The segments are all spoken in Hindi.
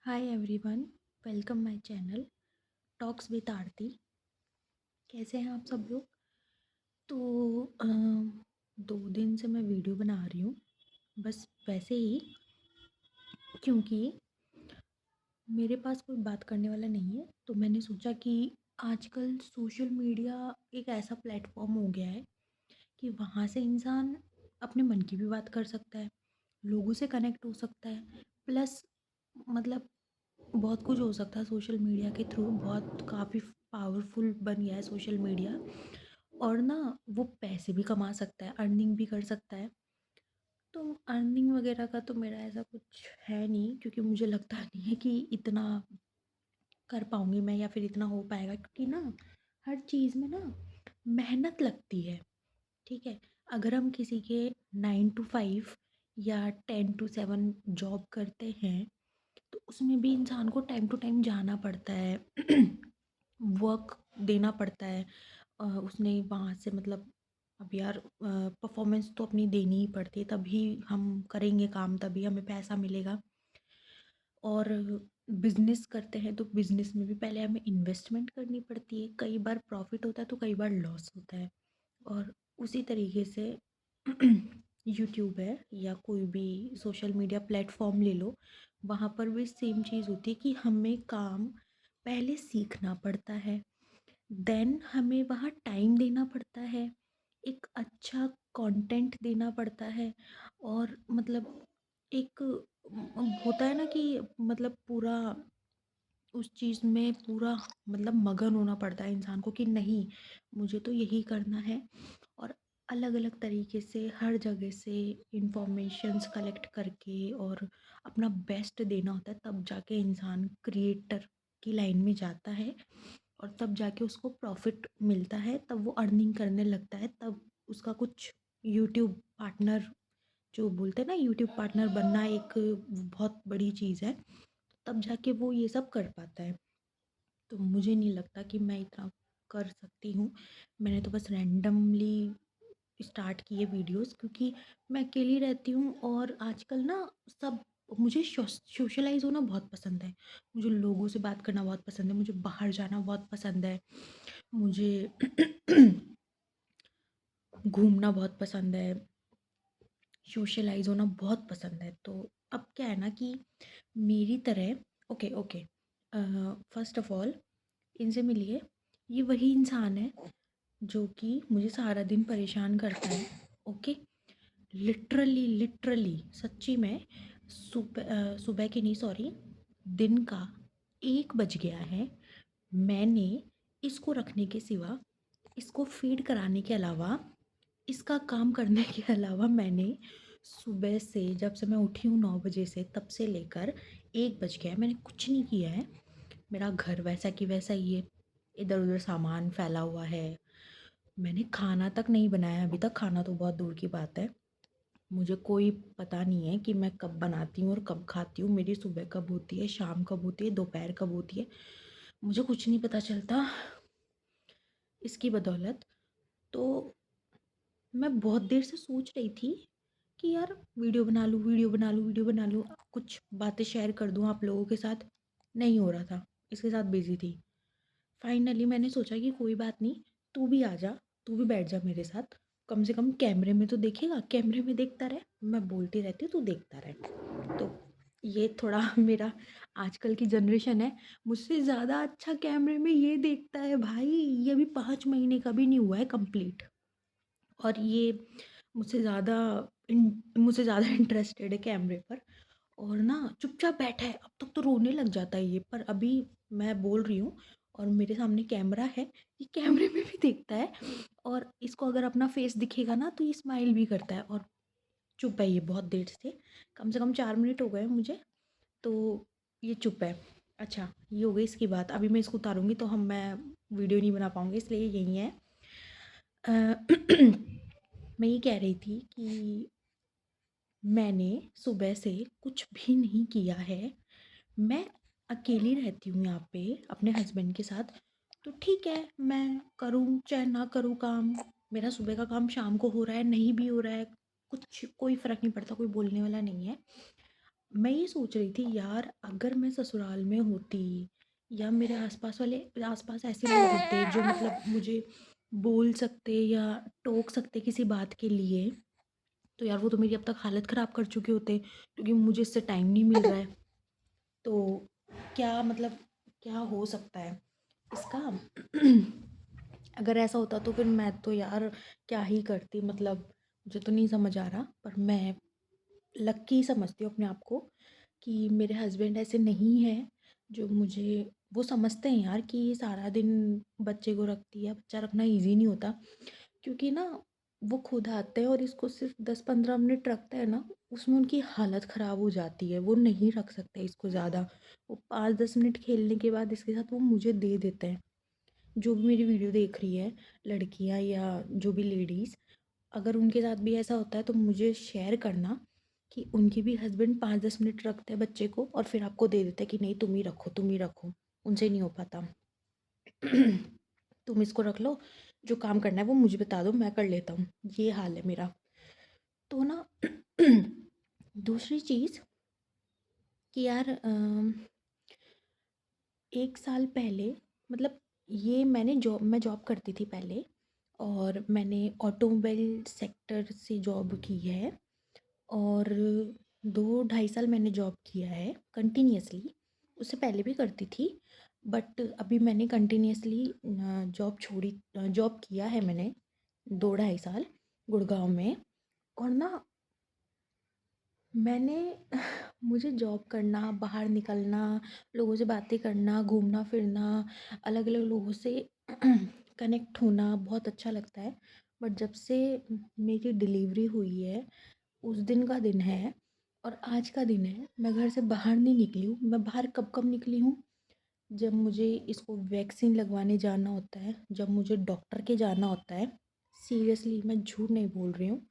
Hi everyone, welcome my channel talks with Aarti. कैसे हैं आप सब लोग? तो 2 दिन से मैं वीडियो बना रही हूँ, बस वैसे ही, क्योंकि मेरे पास कोई बात करने वाला नहीं है। तो मैंने सोचा कि आजकल सोशल मीडिया एक ऐसा प्लेटफॉर्म हो गया है कि वहाँ से इंसान अपने मन की भी बात कर सकता है, लोगों से कनेक्ट हो सकता है, प्लस मतलब बहुत कुछ हो सकता है सोशल मीडिया के थ्रू। बहुत काफ़ी पावरफुल बन गया है सोशल मीडिया, और ना वो पैसे भी कमा सकता है, अर्निंग भी कर सकता है। तो अर्निंग वगैरह का तो मेरा ऐसा कुछ है नहीं, क्योंकि मुझे लगता नहीं है कि इतना कर पाऊँगी मैं या फिर इतना हो पाएगा, क्योंकि ना हर चीज़ में ना मेहनत लगती है। ठीक है, अगर हम किसी के 9 to 5 या 10 to 7 जॉब करते हैं, तो उसमें भी इंसान को टाइम टू टाइम जाना पड़ता है, वर्क देना पड़ता है। उसने वहाँ से मतलब अब यार परफॉर्मेंस तो अपनी देनी ही पड़ती है, तभी हम करेंगे काम, तभी हमें पैसा मिलेगा। और बिजनेस करते हैं तो बिजनेस में भी पहले हमें इन्वेस्टमेंट करनी पड़ती है, कई बार प्रॉफिट होता है तो कई बार लॉस होता है। और उसी तरीके से यूट्यूब है या कोई भी सोशल मीडिया प्लेटफॉर्म ले लो, वहाँ पर भी सेम चीज़ होती है कि हमें काम पहले सीखना पड़ता है, देन हमें वहाँ टाइम देना पड़ता है, एक अच्छा कंटेंट देना पड़ता है। और मतलब एक होता है ना कि मतलब पूरा उस चीज़ में पूरा मतलब मगन होना पड़ता है इंसान को कि नहीं, मुझे तो यही करना है। और अलग अलग तरीके से हर जगह से इंफॉर्मेशंस कलेक्ट करके और अपना बेस्ट देना होता है, तब जाके इंसान क्रिएटर की लाइन में जाता है, और तब जाके उसको प्रॉफिट मिलता है, तब वो अर्निंग करने लगता है, तब उसका कुछ यूट्यूब पार्टनर, जो बोलते हैं ना यूट्यूब पार्टनर बनना एक बहुत बड़ी चीज़ है, तब जाके वो ये सब कर पाता है। तो मुझे नहीं लगता कि मैं इतना कर सकती हूँ। मैंने तो बस रैंडमली स्टार्ट किए वीडियोस, क्योंकि मैं अकेली रहती हूँ और आजकल ना सब, मुझे सोशलाइज होना बहुत पसंद है, मुझे लोगों से बात करना बहुत पसंद है, मुझे बाहर जाना बहुत पसंद है, मुझे घूमना बहुत पसंद है, सोशलाइज होना बहुत पसंद है। तो अब क्या है ना कि मेरी तरह, okay okay, first of all इनसे मिलिए, ये वही इंसान है जो कि मुझे सारा दिन परेशान करता है। ओके, लिटरली लिटरली सच्ची में, सुबह की नहीं, सॉरी, दिन का 1 बज गया है, मैंने इसको रखने के सिवा, इसको फीड कराने के अलावा, इसका काम करने के अलावा, मैंने सुबह से जब से मैं उठी हूँ 9 बजे से, तब से लेकर 1 बज गया है, मैंने कुछ नहीं किया है। मेरा घर वैसा कि वैसा ही है, इधर उधर सामान फैला हुआ है, मैंने खाना तक नहीं बनाया अभी तक, खाना तो बहुत दूर की बात है। मुझे कोई पता नहीं है कि मैं कब बनाती हूँ और कब खाती हूँ, मेरी सुबह कब होती है, शाम कब होती है, दोपहर कब होती है, मुझे कुछ नहीं पता चलता इसकी बदौलत। तो मैं बहुत देर से सोच रही थी कि यार वीडियो बना लूँ, वीडियो बना लूँ, वीडियो बना लूँ, कुछ बातें शेयर कर दूँ आप लोगों के साथ। नहीं हो रहा था, इसके साथ बिजी थी। फाइनली मैंने सोचा कि कोई बात नहीं, तू भी आ जा, तू भी बैठ जा मेरे साथ, कम से कम कैमरे में तो देखेगा, कैमरे में देखता रहे, मैं बोलती रहती हूँ, तू देखता रहे। तो ये थोड़ा मेरा, आजकल की जनरेशन है, मुझसे ज़्यादा अच्छा कैमरे में ये देखता है भाई। ये अभी 5 महीने का भी नहीं हुआ है कंप्लीट, और ये मुझसे ज़्यादा मुझसे ज़्यादा इंटरेस्टेड है कैमरे पर, और ना चुपचाप बैठा है। अब तक तो रोने लग जाता है ये, पर अभी मैं बोल रही हूँ और मेरे सामने कैमरा है, ये कैमरे में भी देखता है, और इसको अगर अपना फेस दिखेगा ना तो ये स्माइल भी करता है। और चुप है ये बहुत देर से कम 4 मिनट हो गए मुझे, तो ये चुप है। अच्छा, ये हो गई इसकी बात। अभी मैं इसको उतारूँगी तो मैं वीडियो नहीं बना पाऊँगी, इसलिए यही है। अ, मैं ये कह रही थी कि मैंने सुबह से कुछ भी नहीं किया है। मैं अकेली रहती हूँ यहाँ पे अपने हस्बैंड के साथ, तो ठीक है, मैं करूँ चाहे ना करूँ काम, मेरा सुबह का काम शाम को हो रहा है, नहीं भी हो रहा है, कुछ कोई फ़र्क नहीं पड़ता, कोई बोलने वाला नहीं है। मैं ये सोच रही थी यार, अगर मैं ससुराल में होती या मेरे आसपास ऐसे लोग होते जो मतलब मुझे बोल सकते या टोक सकते किसी बात के लिए, तो यार वो तो मेरी अब तक हालत ख़राब कर चुके होते, क्योंकि मुझे इससे टाइम नहीं मिल रहा है। तो क्या मतलब, क्या हो सकता है इसका? अगर ऐसा होता तो फिर मैं तो यार क्या ही करती, मतलब मुझे तो नहीं समझ आ रहा, पर मैं लक्की समझती हूँ अपने आप को कि मेरे हस्बैंड ऐसे नहीं हैं जो मुझे, वो समझते हैं यार कि सारा दिन बच्चे को रखती है, बच्चा रखना इजी नहीं होता, क्योंकि ना वो खुद आते हैं और इसको सिर्फ 10-15 मिनट रखते हैं ना, उसमें उनकी हालत ख़राब हो जाती है, वो नहीं रख सकते इसको ज़्यादा। वो 5-10 मिनट खेलने के बाद इसके साथ वो मुझे दे देते हैं। जो भी मेरी वीडियो देख रही है, लड़कियां या जो भी लेडीज़, अगर उनके साथ भी ऐसा होता है तो मुझे शेयर करना कि उनके भी हस्बैंड 5-10 मिनट रखते हैं बच्चे को और फिर आपको दे देते हैं कि नहीं तुम ही रखो, तुम ही रखो, उनसे नहीं हो पाता। तुम इसको रख लो, जो काम करना है वो मुझे बता दो, मैं कर लेता हूँ। ये हाल है मेरा। तो ना दूसरी चीज़ कि यार 1 साल पहले, मतलब ये मैं जॉब करती थी पहले, और मैंने ऑटोमोबाइल सेक्टर से जॉब की है, और 2 ढाई साल मैंने जॉब किया है कंटिन्यूअसली। उससे पहले भी करती थी, बट अभी मैंने कंटिन्यूअसली जॉब किया है मैंने 2 ढाई साल गुड़गांव में। और ना मैंने मुझे जॉब करना, बाहर निकलना, लोगों से बातें करना, घूमना फिरना, अलग अलग लोगों से कनेक्ट होना बहुत अच्छा लगता है। बट जब से मेरी डिलीवरी हुई है, उस दिन का दिन है और आज का दिन है, मैं घर से बाहर नहीं निकली हूँ। मैं बाहर कब कब निकली हूँ? जब मुझे इसको वैक्सीन लगवाने जाना होता है, जब मुझे डॉक्टर के जाना होता है। सीरियसली मैं झूठ नहीं बोल रही हूँ।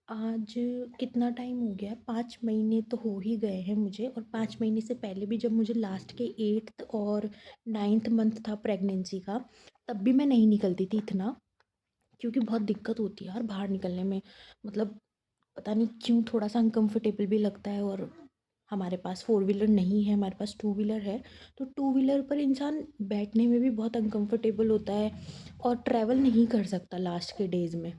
आज कितना टाइम हो गया है, 5 महीने तो हो ही गए हैं मुझे, और 5 महीने से पहले भी जब मुझे लास्ट के 8th और 9th मंथ था प्रेगनेंसी का, तब भी मैं नहीं निकलती थी इतना, क्योंकि बहुत दिक्कत होती है यार बाहर निकलने में। मतलब पता नहीं क्यों थोड़ा सा अनकंफर्टेबल भी लगता है, और हमारे पास 4 व्हीलर नहीं है, हमारे पास 2 व्हीलर है। तो 2 व्हीलर पर इंसान बैठने में भी बहुत अनकंफर्टेबल होता है और ट्रैवल नहीं कर सकता लास्ट के डेज़ में।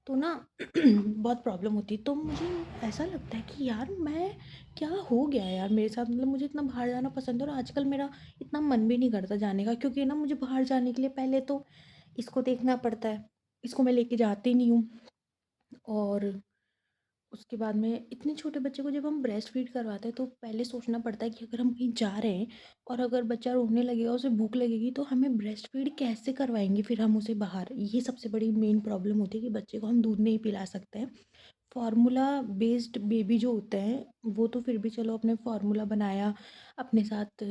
तो ना बहुत प्रॉब्लम होती है। तो मुझे ऐसा लगता है कि यार मैं, क्या हो गया यार मेरे साथ, मतलब मुझे इतना बाहर जाना पसंद है और आजकल मेरा इतना मन भी नहीं करता जाने का, क्योंकि ना मुझे बाहर जाने के लिए पहले तो इसको देखना पड़ता है, इसको मैं लेके जाती नहीं हूँ। और उसके बाद में इतने छोटे बच्चे को जब हम ब्रेस्ट फीड करवाते हैं तो पहले सोचना पड़ता है कि अगर हम कहीं जा रहे हैं और अगर बच्चा रोने लगेगा, उसे भूख लगेगी, तो हमें ब्रेस्ट फीड कैसे करवाएंगे फिर हम उसे बाहर। ये सबसे बड़ी मेन प्रॉब्लम होती है कि बच्चे को हम दूध नहीं पिला सकते हैं। फार्मूला बेस्ड बेबी जो होते हैं वो तो फिर भी चलो, अपने फार्मूला बनाया अपने साथ,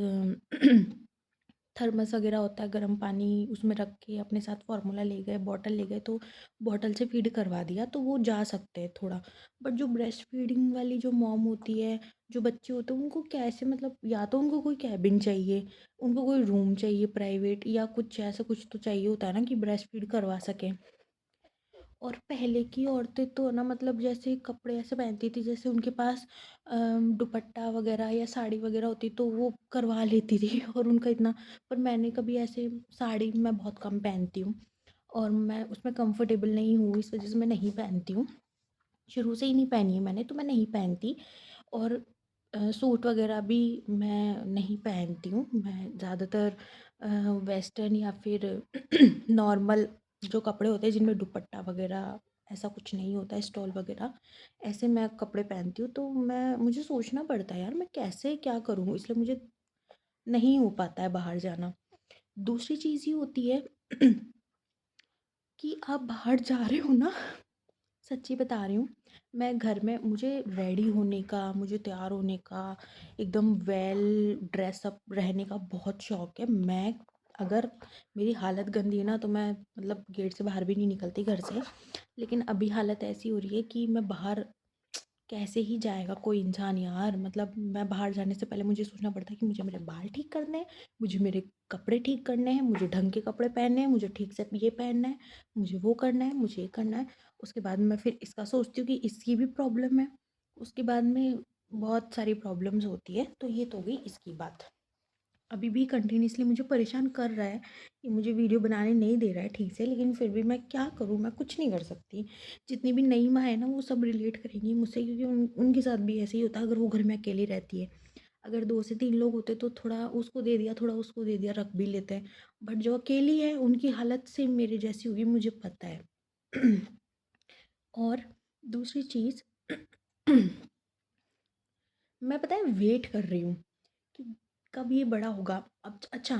थर्मस वगैरह होता है, गर्म पानी उसमें रख के अपने साथ फार्मूला ले गए, बॉटल ले गए, तो बॉटल से फीड करवा दिया तो वो जा सकते हैं थोड़ा। बट जो ब्रेस्ट फीडिंग वाली जो मॉम होती है, जो बच्चे होते हैं, उनको कैसे, मतलब या तो उनको कोई कैबिन चाहिए, उनको कोई रूम चाहिए प्राइवेट, या कुछ ऐसा कुछ तो चाहिए होता है ना कि ब्रेस्ट फीड करवा सकें। और पहले की औरतें तो ना, मतलब जैसे कपड़े ऐसे पहनती थी जैसे उनके पास दुपट्टा वगैरह या साड़ी वगैरह होती, तो वो करवा लेती थी और उनका इतना। पर मैंने कभी ऐसे, साड़ी मैं बहुत कम पहनती हूँ और मैं उसमें कंफर्टेबल नहीं हूँ, इस वजह से मैं नहीं पहनती हूँ। शुरू से ही नहीं पहनी है मैंने, तो मैं नहीं पहनती। और सूट वगैरह भी मैं नहीं पहनती हूँ। मैं ज़्यादातर वेस्टर्न या फिर नॉर्मल जो कपड़े होते हैं जिनमें दुपट्टा वगैरह ऐसा कुछ नहीं होता है, स्टॉल वगैरह, ऐसे मैं कपड़े पहनती हूँ। तो मैं मुझे सोचना पड़ता है यार मैं कैसे क्या करूँ, इसलिए मुझे नहीं हो पाता है बाहर जाना। दूसरी चीज़ ये होती है कि आप बाहर जा रहे हो ना, सच्ची बता रही हूँ, मैं घर में, मुझे रेडी होने का, मुझे तैयार होने का, एकदम वेल ड्रेसअप रहने का बहुत शौक है। मैं, अगर मेरी हालत गंदी है ना तो मैं मतलब गेट से बाहर भी नहीं निकलती घर से। लेकिन अभी हालत ऐसी हो रही है कि मैं बाहर कैसे ही जाएगा कोई इंसान यार। मतलब मैं बाहर जाने से पहले मुझे सोचना पड़ता है कि मुझे मेरे बाल ठीक करने हैं, मुझे मेरे कपड़े ठीक करने हैं, मुझे ढंग के कपड़े पहनने हैं, मुझे ठीक से ये पहनना है, मुझे वो करना है, मुझे ये करना है। उसके बाद मैं फिर इसका सोचती हूँ कि इसकी भी प्रॉब्लम है। उसके बाद में बहुत सारी प्रॉब्लम्स होती है। तो ये तो हो गई इसकी बात। अभी भी कंटिन्यूअसली मुझे परेशान कर रहा है कि मुझे वीडियो बनाने नहीं दे रहा है ठीक से, लेकिन फिर भी मैं क्या करूँ, मैं कुछ नहीं कर सकती। जितनी भी नई माँ है ना वो सब रिलेट करेंगी मुझसे, क्योंकि उनके साथ भी ऐसे ही होता है। अगर वो घर में अकेली रहती है, अगर 2 से 3 लोग होते तो थोड़ा उसको दे दिया, थोड़ा उसको दे दिया, रख भी लेते हैं। बट जो अकेली है उनकी हालत सेम मेरे जैसी होगी, मुझे पता है। और दूसरी चीज़, मैं पता है वेट कर रही हूँ कि कब ये बड़ा होगा। अब अच्छा,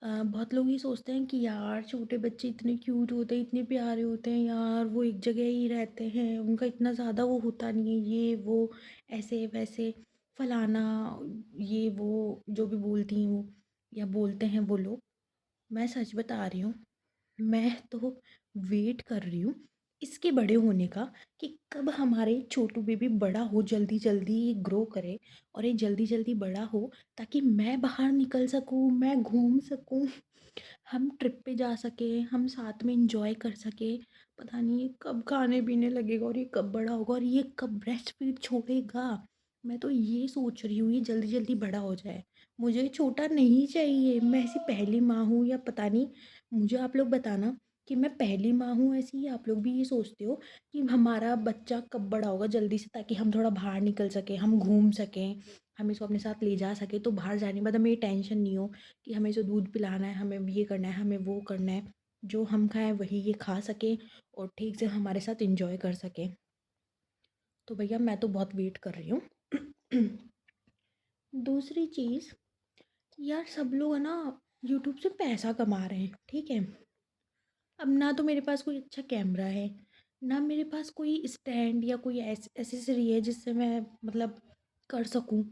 बहुत लोग ये सोचते हैं कि यार छोटे बच्चे इतने क्यूट होते हैं, इतने प्यारे होते हैं यार, वो एक जगह ही रहते हैं, उनका इतना ज़्यादा वो होता नहीं है, ये वो ऐसे वैसे फलाना, ये वो जो भी बोलती हैं वो या बोलते हैं वो लोग। मैं सच बता रही हूँ, मैं तो वेट कर रही हूँ इसके बड़े होने का, कि कब हमारे छोटू बेबी बड़ा हो, जल्दी जल्दी ये ग्रो करे और ये जल्दी जल्दी बड़ा हो, ताकि मैं बाहर निकल सकूँ, मैं घूम सकूँ, हम ट्रिप पे जा सके, हम साथ में इंजॉय कर सके। पता नहीं ये कब खाने पीने लगेगा और ये कब बड़ा होगा और ये कब ब्रेस्ट फीड छोड़ेगा। मैं तो ये सोच रही हूँ ये जल्दी जल्दी बड़ा हो जाए। मुझे छोटा नहीं चाहिए, मैं ऐसी पहली माँ हूँ या पता नहीं। मुझे आप लोग बताना कि मैं पहली माँ हूँ ऐसी, या आप लोग भी ये सोचते हो कि हमारा बच्चा कब बड़ा होगा जल्दी से, ताकि हम थोड़ा बाहर निकल सकें, हम घूम सकें, हम इसको अपने साथ ले जा सकें, तो बाहर जाने के बाद हमें ये टेंशन नहीं हो कि हमें इसे दूध पिलाना है, हमें ये करना है, हमें वो करना है। जो हम खाएं वही ये खा सके और ठीक से हमारे साथ इंजॉय कर सके। तो भैया मैं तो बहुत वेट कर रही हूँ। दूसरी चीज़, यार सब लोग है ना यूट्यूब से पैसा कमा रहे हैं, ठीक है। अब ना तो मेरे पास कोई अच्छा कैमरा है, ना मेरे पास कोई स्टैंड या कोई एसेसरी है जिससे मैं मतलब कर सकूं।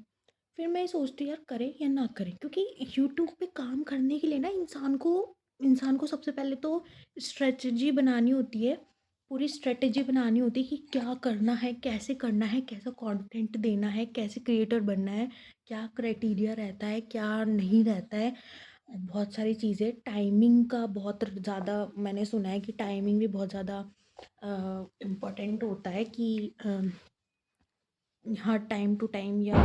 फिर मैं ये सोचती हूँ यार करें या ना करें, क्योंकि यूट्यूब पे काम करने के लिए ना इंसान को सबसे पहले तो स्ट्रेटजी बनानी होती है। पूरी स्ट्रेटजी बनानी होती है कि क्या करना है, कैसा कंटेंट देना है, कैसे क्रिएटर बनना है, क्या क्राइटेरिया रहता है, क्या नहीं रहता है। बहुत सारी चीज़ें, टाइमिंग का बहुत ज़्यादा मैंने सुना है कि टाइमिंग भी बहुत ज़्यादा इम्पोर्टेंट होता है कि हाँ टाइम टू टाइम या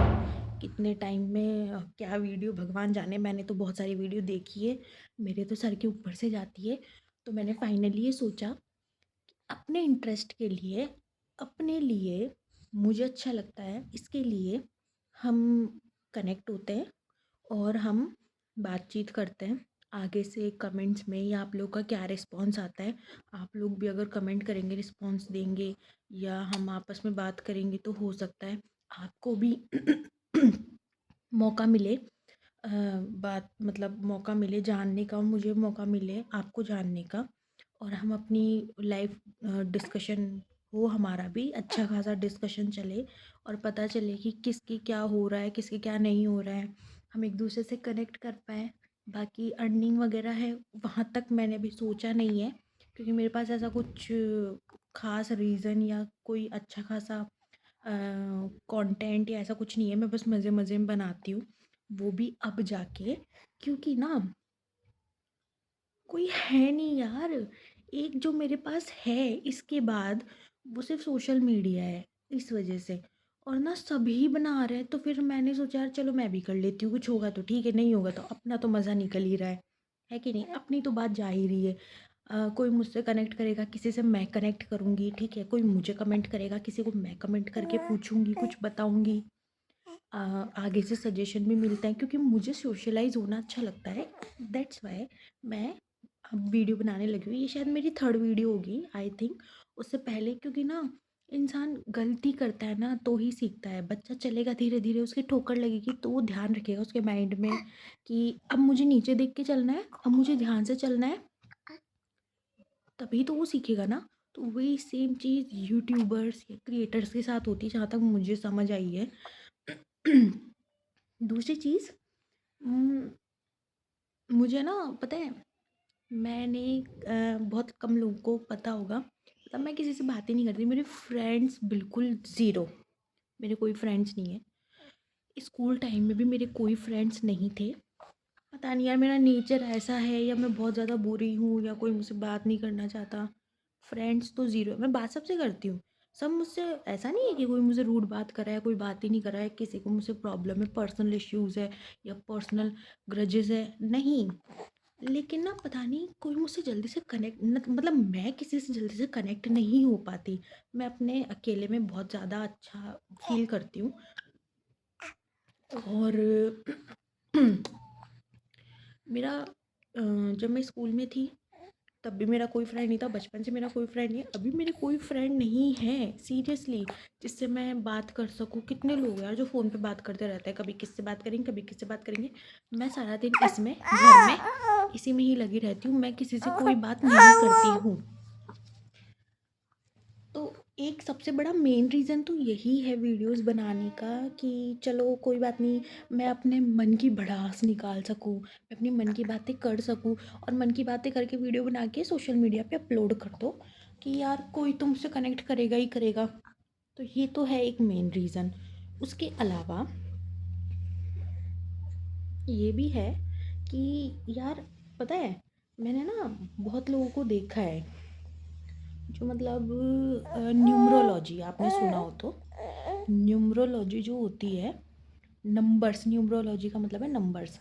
कितने टाइम में क्या वीडियो, भगवान जाने। मैंने तो बहुत सारी वीडियो देखी है, मेरे तो सर के ऊपर से जाती है। तो मैंने फाइनली ये सोचा अपने इंटरेस्ट के लिए, अपने लिए, मुझे अच्छा लगता है इसके लिए हम कनेक्ट होते हैं और हम बातचीत करते हैं। आगे से कमेंट्स में या आप लोग का क्या रिस्पॉन्स आता है, आप लोग भी अगर कमेंट करेंगे, रिस्पॉन्स देंगे या हम आपस में बात करेंगे, तो हो सकता है आपको भी मौका मिले, बात मतलब मौका मिले जानने का, और मुझे मौका मिले आपको जानने का, और हम अपनी लाइफ डिस्कशन हो, हमारा भी अच्छा खासा डिस्कशन चले और पता चले कि किसकी क्या हो रहा है, किसके क्या नहीं हो रहा है, हम एक दूसरे से कनेक्ट कर पाएँ। बाकी अर्निंग वगैरह है, वहाँ तक मैंने अभी सोचा नहीं है, क्योंकि मेरे पास ऐसा कुछ ख़ास रीज़न या कोई अच्छा खासा कंटेंट या ऐसा कुछ नहीं है। मैं बस मज़े मज़े में बनाती हूँ, वो भी अब जाके, क्योंकि ना कोई है नहीं यार। एक जो मेरे पास है इसके बाद वो सिर्फ सोशल मीडिया है, इस वजह से। और ना सभी बना रहे हैं, तो फिर मैंने सोचा यार चलो मैं भी कर लेती हूँ, कुछ होगा तो ठीक है, नहीं होगा तो अपना तो मज़ा निकल ही रहा है कि नहीं। अपनी तो बात जा ही रही है। कोई मुझसे कनेक्ट करेगा, किसी से मैं कनेक्ट करूँगी, ठीक है, कोई मुझे कमेंट करेगा, किसी को मैं कमेंट करके पूछूंगी, कुछ बताऊंगी। आगे से सजेशन भी मिलता है, क्योंकि मुझे सोशलाइज होना अच्छा लगता है। दैट्स वाई मैं अब वीडियो बनाने लगी हूँ। ये शायद मेरी थर्ड वीडियो होगी आई थिंक। उससे पहले, क्योंकि ना इंसान गलती करता है ना तो ही सीखता है। बच्चा चलेगा धीरे धीरे, उसकी ठोकर लगेगी तो वो ध्यान रखेगा उसके माइंड में कि अब मुझे नीचे देख के चलना है, अब मुझे ध्यान से चलना है, तभी तो वो सीखेगा ना। तो वही सेम चीज़ यूट्यूबर्स या क्रिएटर्स के साथ होती है, जहाँ तक मुझे समझ आई है। दूसरी चीज़, मुझे ना पता है, मैंने बहुत कम लोगों को पता होगा, मतलब मैं किसी से बात ही नहीं करती, मेरे फ्रेंड्स बिल्कुल ज़ीरो। मेरे कोई फ्रेंड्स नहीं है। स्कूल टाइम में भी मेरे कोई फ्रेंड्स नहीं थे। पता नहीं यार मेरा नेचर ऐसा है, या मैं बहुत ज़्यादा बुरी हूँ, या कोई मुझसे बात नहीं करना चाहता। फ्रेंड्स तो ज़ीरो है। मैं बात सबसे करती हूँ, सब मुझसे, ऐसा नहीं है कि कोई मुझसे रूड बात कर रहा है, कोई बात ही नहीं कर रहा है, किसी को मुझसे प्रॉब्लम है, पर्सनल इश्यूज़ है या पर्सनल ग्रजेस है, नहीं। लेकिन ना पता नहीं कोई मुझसे जल्दी से कनेक्ट न, मतलब मैं किसी से जल्दी से कनेक्ट नहीं हो पाती। मैं अपने अकेले में बहुत ज़्यादा अच्छा फ़ील करती हूँ। और मेरा जब मैं स्कूल में थी तब भी मेरा कोई फ्रेंड नहीं था, बचपन से मेरा कोई फ्रेंड नहीं है, अभी मेरे कोई फ्रेंड नहीं है सीरियसली, जिससे मैं बात कर सकूँ। कितने लोग हैं यार जो फ़ोन पे बात करते रहते हैं, कभी किससे बात करेंगे, कभी किससे बात करेंगे। मैं सारा दिन इसमें घर में इसी में ही लगी रहती हूँ, मैं किसी से कोई बात नहीं करती हूँ। तो एक सबसे बड़ा मेन रीज़न तो यही है वीडियोस बनाने का, कि चलो कोई बात नहीं, मैं अपने मन की भड़ास निकाल सकूँ, मैं अपनी मन की बातें कर सकूँ, और मन की बातें करके वीडियो बना के सोशल मीडिया पे अपलोड कर दो कि यार कोई तुमसे कनेक्ट करेगा ही करेगा। तो ये तो है एक मेन रीज़न। उसके अलावा ये भी है कि यार पता है, मैंने ना बहुत लोगों को देखा है जो मतलब न्यूमरोलॉजी आपने सुना हो तो, न्यूमरोलॉजी जो होती है, नंबर्स, न्यूमरोलॉजी का मतलब है नंबर्स।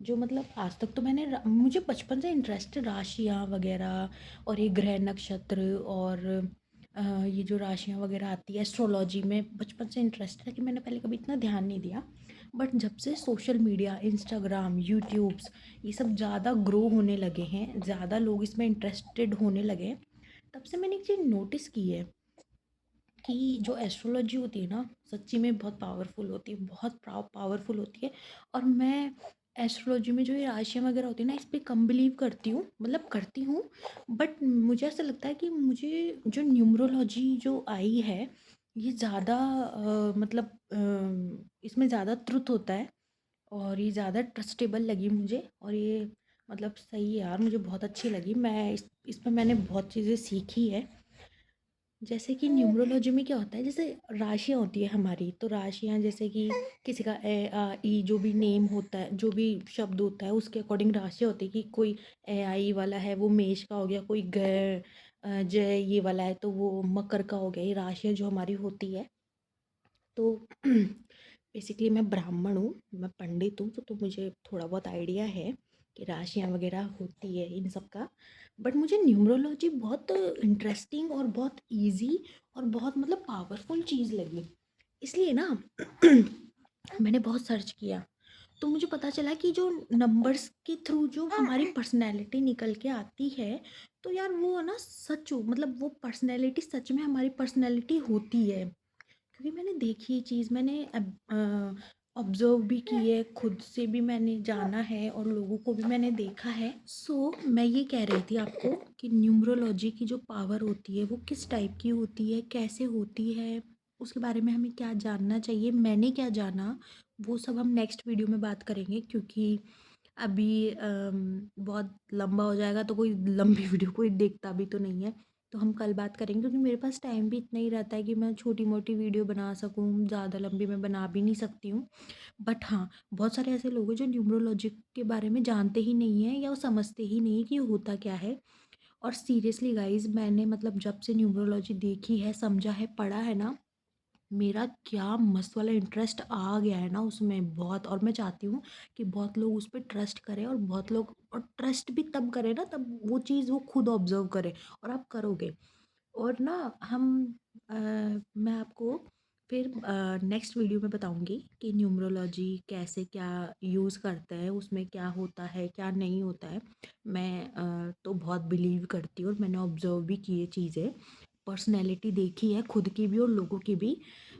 जो मतलब आज तक तो मुझे बचपन से इंटरेस्ट है राशियाँ वगैरह, और ये ग्रह नक्षत्र, और ये जो राशियाँ वगैरह आती है एस्ट्रोलॉजी में, बचपन से इंटरेस्ट है कि मैंने पहले कभी इतना ध्यान नहीं दिया। बट जब से सोशल मीडिया, इंस्टाग्राम, यूट्यूब्स ये सब ज़्यादा ग्रो होने लगे हैं, ज़्यादा लोग इसमें इंटरेस्टेड होने लगे हैं, तब से मैंने एक चीज़ नोटिस की है कि जो एस्ट्रोलॉजी होती है ना, सच्ची में बहुत पावरफुल होती है, बहुत पावरफुल होती है। और मैं एस्ट्रोलॉजी में जो ये राशियाँ वगैरह होती है ना, इस पे कम बिलीव करती हूँ, मतलब करती हूँ। बट मुझे ऐसा लगता है कि मुझे जो न्यूमरोलॉजी जो आई है, ये ज़्यादा मतलब इसमें ज़्यादा ट्रुथ होता है, और ये ज़्यादा ट्रस्टेबल लगी मुझे, और ये मतलब सही है यार, मुझे बहुत अच्छी लगी। मैं इस पे मैंने बहुत चीज़ें सीखी है। जैसे कि न्यूमरोलॉजी में क्या होता है, जैसे राशियाँ होती है हमारी, तो राशियाँ जैसे कि किसी का ए आ ई जो भी नेम होता है, जो भी शब्द होता है उसके अकॉर्डिंग राशियाँ होती है, कि कोई ए आई वाला है वो मेष का हो गया, कोई जय ये वाला है तो वो मकर का हो गया। ये राशियाँ जो हमारी होती है, तो बेसिकली मैं ब्राह्मण हूँ, मैं पंडित हूँ, तो मुझे थोड़ा बहुत आइडिया है कि राशियाँ वगैरह होती है इन सब का। बट मुझे न्यूमरोलॉजी बहुत इंटरेस्टिंग और बहुत इजी और बहुत मतलब पावरफुल चीज़ लगी, इसलिए ना मैंने बहुत सर्च किया। तो मुझे पता चला कि जो नंबर्स के थ्रू जो हमारी पर्सनैलिटी निकल के आती है, तो यार वो है ना सच हो, मतलब वो पर्सनैलिटी सच में हमारी पर्सनैलिटी होती है। क्योंकि मैंने देखी ये चीज़, मैंने ऑब्ज़र्व भी की है, खुद से भी मैंने जाना है, और लोगों को भी मैंने देखा है। सो मैं ये कह रही थी आपको कि न्यूमरोलॉजी की जो पावर होती है वो किस टाइप की होती है, कैसे होती है, उसके बारे में हमें क्या जानना चाहिए, मैंने क्या जाना, वो सब हम नेक्स्ट वीडियो में बात करेंगे। क्योंकि अभी बहुत लंबा हो जाएगा, तो कोई लंबी वीडियो कोई देखता भी तो नहीं है। तो हम कल बात करेंगे, क्योंकि मेरे पास टाइम भी इतना ही रहता है कि मैं छोटी मोटी वीडियो बना सकूँ, ज़्यादा लंबी मैं बना भी नहीं सकती हूँ। बट हाँ, बहुत सारे ऐसे लोग हैं जो न्यूमरोलॉजी के बारे में जानते ही नहीं हैं, या वो समझते ही नहीं कि ये होता क्या है। और सीरियसली गाइज, मैंने मतलब जब से न्यूमरोलॉजी देखी है, समझा है, पढ़ा है ना, मेरा क्या मस्त वाला इंटरेस्ट आ गया है ना उसमें बहुत। और मैं चाहती हूँ कि बहुत लोग उस पर ट्रस्ट करें, और बहुत लोग, और ट्रस्ट भी तब करें ना, तब वो चीज़ वो खुद ऑब्जर्व करें, और आप करोगे। और ना हम मैं आपको फिर नेक्स्ट वीडियो में बताऊंगी कि न्यूमरोलॉजी कैसे, क्या यूज़ करते हैं, उसमें क्या होता है क्या नहीं होता है। मैं तो बहुत बिलीव करती हूँ, और मैंने ऑब्जर्व भी किए चीज़ें, पर्सनैलिटी देखी है खुद की भी और लोगों की भी,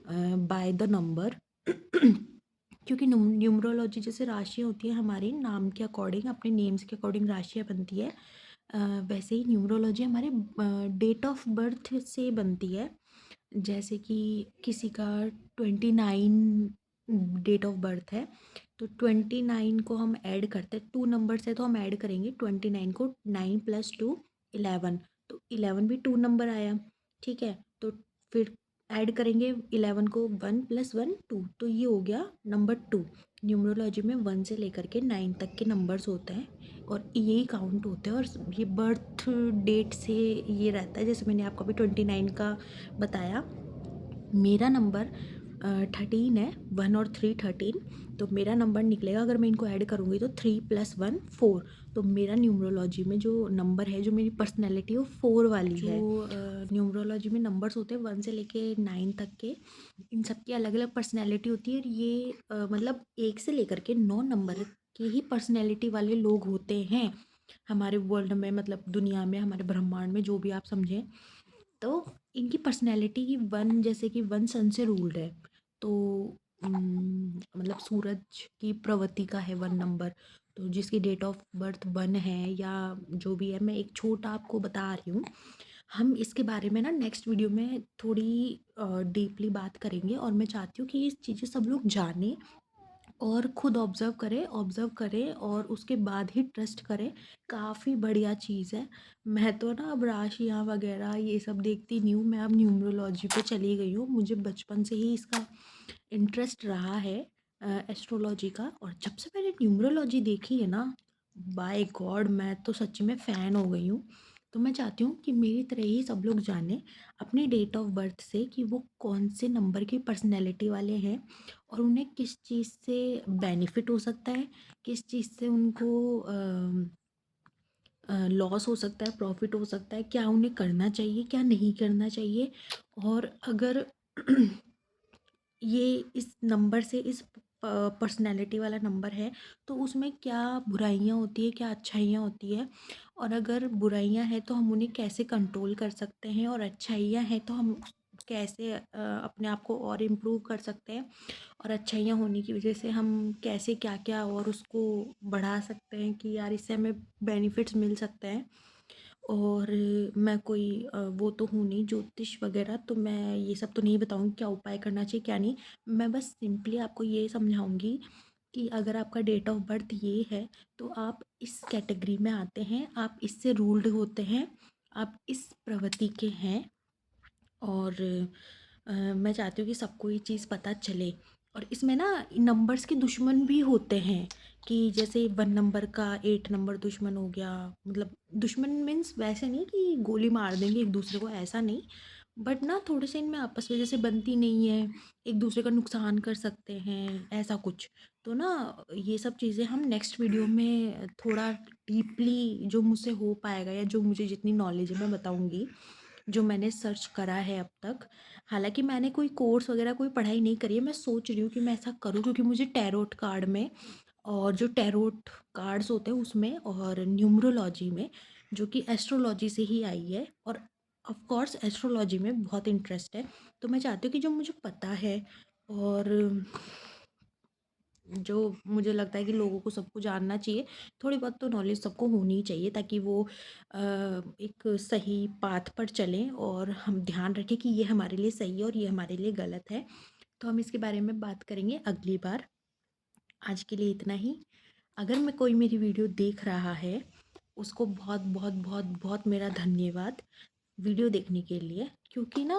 बाय द नंबर। क्योंकि न्यूमरोलॉजी जैसे राशियाँ होती है हमारे नाम के अकॉर्डिंग, अपने नेम्स के अकॉर्डिंग राशियाँ बनती है, वैसे ही न्यूमरोलॉजी हमारे डेट ऑफ बर्थ से बनती है। जैसे कि किसी का 29 डेट ऑफ बर्थ है, तो 29 को हम ऐड करते हैं, 2 नंबर से तो हम ऐड करेंगे 29 को, 9 + 2 11, तो 11 भी 2 नंबर आया, ठीक है। तो फिर ऐड करेंगे 11 को, 1 + 1 2, तो ये हो गया नंबर 2। न्यूमरोलॉजी में 1 से लेकर के 9 तक के नंबर्स होते हैं, और यही काउंट होते हैं। और ये बर्थ डेट से ये रहता है, जैसे मैंने आपको अभी 29 का बताया। मेरा नंबर 13 है, 1 और 3 13। तो मेरा नंबर निकलेगा, अगर मैं इनको ऐड करूँगी तो 3 + 1 4। तो मेरा न्यूमरोलॉजी में जो नंबर है, जो मेरी पर्सनैलिटी है, वो 4 वाली है। जो न्यूमरोलॉजी में नंबर्स होते हैं 1 से लेके 9 तक के, इन सब की अलग अलग पर्सनैलिटी होती है। और ये मतलब 1 से लेकर के 9 नंबर के ही पर्सनैलिटी वाले लोग होते हैं हमारे वर्ल्ड में, मतलब दुनिया में, हमारे ब्रह्मांड में, जो भी आप समझें। तो इनकी पर्सनैलिटी की वन, जैसे कि वन सन से रूल्ड है। तो मतलब सूरज की प्रवृत्ति का है 1 नंबर। तो जिसकी डेट ऑफ बर्थ 1 है या जो भी है, मैं एक छोटा आपको बता रही हूँ। हम इसके बारे में ना नेक्स्ट वीडियो में थोड़ी डीपली बात करेंगे, और मैं चाहती हूँ कि ये चीज़ें सब लोग जानें और खुद ऑब्ज़र्व करें और उसके बाद ही ट्रस्ट करें। काफ़ी बढ़िया चीज़ है। मैं तो ना अब राशियाँ वग़ैरह ये सब देखती नहीं हूँ, मैं अब न्यूमरोलॉजी पे चली गई हूँ। मुझे बचपन से ही इसका इंटरेस्ट रहा है एस्ट्रोलॉजी का। और जब से मैंने न्यूमरोलॉजी देखी है ना, बाय गॉड मैं तो सच्ची में फ़ैन हो गई हूँ। तो मैं चाहती हूँ कि मेरी तरह ही सब लोग जानें अपनी डेट ऑफ बर्थ से कि वो कौन से नंबर की पर्सनैलिटी वाले हैं, और उन्हें किस चीज़ से बेनिफिट हो सकता है, किस चीज़ से उनको लॉस हो सकता है, प्रॉफिट हो सकता है, क्या उन्हें करना चाहिए, क्या नहीं करना चाहिए। और अगर ये इस नंबर से, इस पर्सनैलिटी वाला नंबर है, तो उसमें क्या बुराइयाँ होती है, क्या अच्छाइयाँ होती है। और अगर बुराइयाँ हैं तो हम उन्हें कैसे कंट्रोल कर सकते हैं, और अच्छाइयाँ हैं तो हम कैसे अपने आप को और इम्प्रूव कर सकते हैं। और अच्छाइयाँ होने की वजह से हम कैसे क्या क्या और उसको बढ़ा सकते हैं कि यार इससे हमें बेनिफिट्स मिल सकते हैं। और मैं कोई वो तो हूँ नहीं ज्योतिष वगैरह, तो मैं ये सब तो नहीं बताऊँगी क्या उपाय करना चाहिए क्या नहीं। मैं बस सिंपली आपको ये समझाऊँगी कि अगर आपका डेट ऑफ बर्थ ये है, तो आप इस कैटेगरी में आते हैं, आप इससे रूल्ड होते हैं, आप इस प्रवृत्ति के हैं। और मैं चाहती हूँ कि सबको ये चीज़ पता चले। और इसमें ना नंबर्स के दुश्मन भी होते हैं, कि जैसे 1 नंबर का 8 नंबर दुश्मन हो गया। मतलब दुश्मन मीन्स वैसे नहीं कि गोली मार देंगे एक दूसरे को, ऐसा नहीं। बट ना थोड़े से इनमें आपस में जैसे बनती नहीं है, एक दूसरे का नुकसान कर सकते हैं, ऐसा कुछ। तो ना ये सब चीज़ें हम नेक्स्ट वीडियो में थोड़ा डीपली, जो मुझसे हो पाएगा या जो मुझे जितनी नॉलेज है मैं बताऊँगी, जो मैंने सर्च करा है अब तक। हालाँकि मैंने कोई कोर्स वगैरह कोई पढ़ाई नहीं करी है, मैं सोच रही हूँ कि मैं ऐसा करूँ, क्योंकि मुझे टैरोट कार्ड में, और जो टैरोट कार्ड्स होते हैं उसमें, और न्यूमरोलॉजी में, जो कि एस्ट्रोलॉजी से ही आई है, और ऑफ कोर्स एस्ट्रोलॉजी में बहुत इंटरेस्ट है। तो मैं चाहती हूँ कि जो मुझे पता है, और जो मुझे लगता है कि लोगों को सबको जानना चाहिए, थोड़ी बहुत तो नॉलेज सबको होनी ही चाहिए, ताकि वो एक सही पाथ पर चलें, और हम ध्यान रखें कि ये हमारे लिए सही है और ये हमारे लिए गलत है। तो हम इसके बारे में बात करेंगे अगली बार। आज के लिए इतना ही। अगर मैं कोई मेरी वीडियो देख रहा है, उसको बहुत बहुत बहुत बहुत मेरा धन्यवाद वीडियो देखने के लिए। क्योंकि ना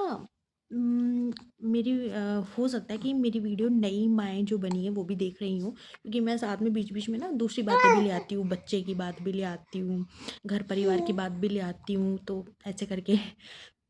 उम, मेरी हो सकता है कि मेरी वीडियो नई माएँ जो बनी हैं वो भी देख रही हों, क्योंकि मैं साथ में बीच-बीच में ना दूसरी बातें भी ले आती हूँ, बच्चे की बात भी ले आती हूँ, घर परिवार की बात भी ले आती हूँ, तो ऐसे करके।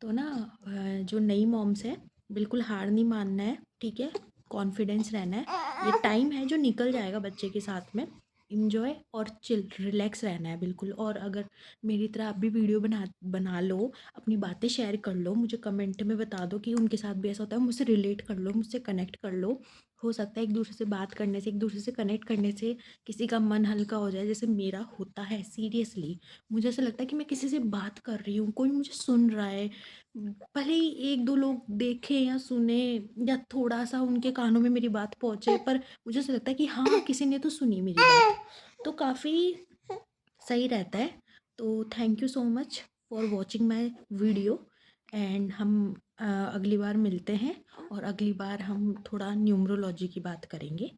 तो ना जो नई मॉम्स हैं, बिल्कुल हार नहीं मानना है, ठीक है? कॉन्फिडेंस रहना है। ये टाइम है जो निकल जाएगा बच्चे के साथ में। एन्जॉय और चिल, रिलैक्स रहना है बिल्कुल। और अगर मेरी तरह आप भी वीडियो बना बना लो, अपनी बातें शेयर कर लो, मुझे कमेंट में बता दो कि उनके साथ भी ऐसा होता है, मुझसे रिलेट कर लो, मुझसे कनेक्ट कर लो। हो सकता है एक दूसरे से बात करने से, एक दूसरे से कनेक्ट करने से किसी का मन हल्का हो जाए, जैसे मेरा होता है सीरियसली। मुझे ऐसा लगता है कि मैं किसी से बात कर रही हूँ, कोई मुझे सुन रहा है। भले ही 1-2 लोग देखें या सुनें, या थोड़ा-सा उनके कानों में मेरी बात पहुँचे, पर मुझे ऐसा लगता है कि हाँ, किसी ने तो सुनी मेरी बात। तो काफ़ी सही रहता है। तो thank you so much for watching my video. And हम अगली बार मिलते हैं, और अगली बार हम थोड़ा न्यूमरोलॉजी की बात करेंगे।